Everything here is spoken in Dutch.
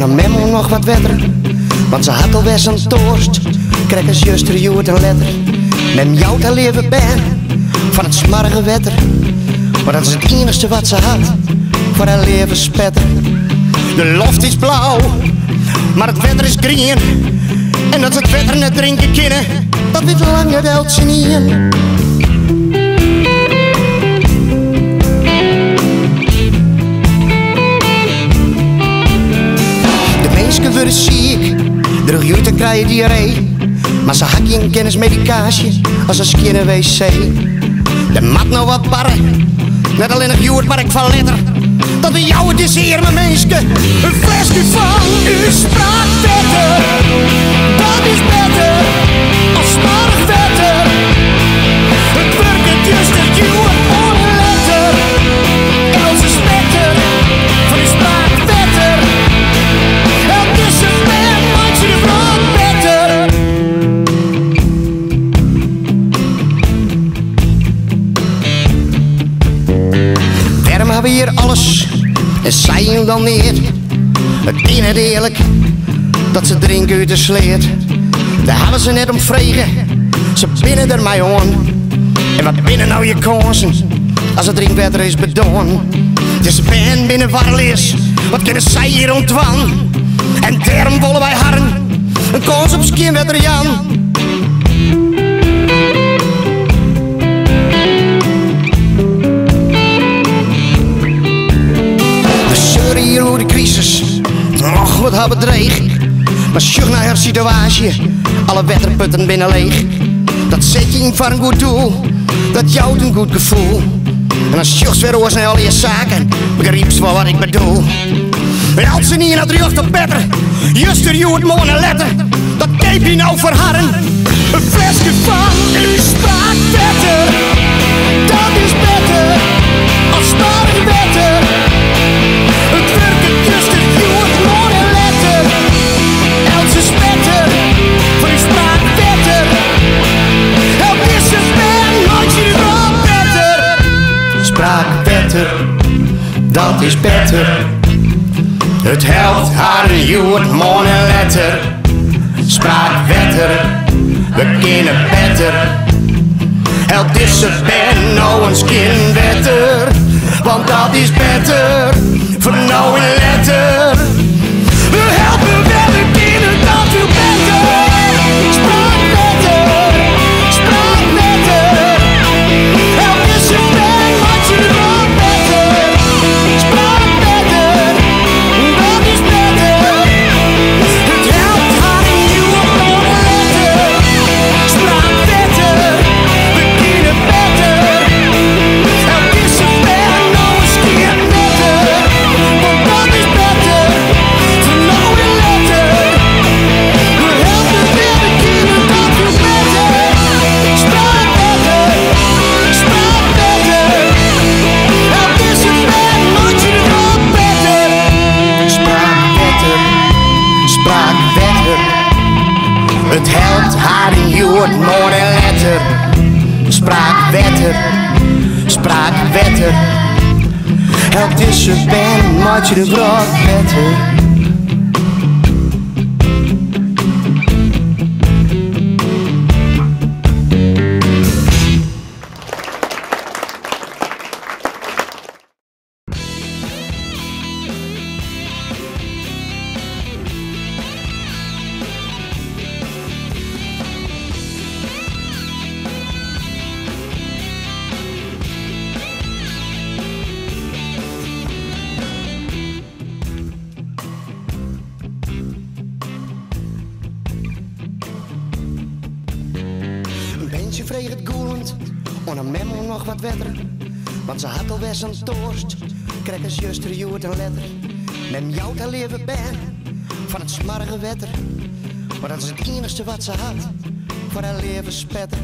een memo nog wat wetter, want ze had alweer zijn toorst. Krijg eens juster joert een letter. Mem jou te leven ben van het smarrige wetter. Maar dat is het enigste wat ze had voor haar leven spetter. De loft is blauw, maar het wetter is green. En dat ze het wetter net drinken kunnen, dat weet lange wel ze niet. De mensen worden ziek, de jutten krijgen diarree. Maar ze had geen kennismedicatie als een skinne wc. De mat nou wat barren, net alleen nog joert, maar ik van letter. Dat we jou het is hier, mijn menske. Een flesje van u spraak beter. Dat is beter als smarig wetter. Het werkt het juist dat je het mooie letter. En onze spetter van u spraak beter. Het is een man, maakt je de vrouw beter. Daarom hebben we hier alles. En zij hem dan neer. Het ene het eerlijk, dat ze drinken uit de sleet. Daar hadden ze net om vregen, ze binnen er mij aan. En wat binnen nou je kansen, als het drinkwetter is bedoeld. Dus ben binnen warlees, wat kunnen zij hier ontwan? En daarom willen wij harren, een kans op skinwetter Jan. Hier over de crisis, och wat hebben dreig. Maar sjoeg naar haar situatie, alle wetterputten binnen leeg. Dat zet je in voor een goed doel, dat jouwt een goed gevoel. En als sjoeg weer oor snel je zaken, begrijp ze wel wat ik bedoel. En als ze niet naar de jeugd op better, juster je het mooie letter. Dat keep je nou verharren, een flesje van u spraak beter. Dat is beter, als smarig beter. Het werkt het just dat je het mooie letter. Else spetter, voor je spraak beter. Het is een man, nooit je wel beter. Spraak beter, dat is beter. Het helpt haar en je het mooie letter. Spraak beter, we kennen beter. Het is een man, nou een skin beter. Want dat is beter. Voor nou een letter. We helpen wel de kinderen dat u beter. Spraak beter, spraak beter. Het is een man, wat je wel beter. Spraak beter, dat is beter. Het helpt haar in je mooie letter. Spraak beter, we kunnen beter. Het is een man, nou een skin beter. Het helpt haar in het mooie letter. Spraakwetter, spraakwetter. Het is een pen, maakt je de brood beter. Ze vreeg het goelend, on een memo nog wat wetter. Want ze had alweer zijn toorst, krijg eens juster joert een letter. Mem jou te leven ben, van het smarrige wetter. Maar dat is het enigste wat ze had, voor haar leven spetter.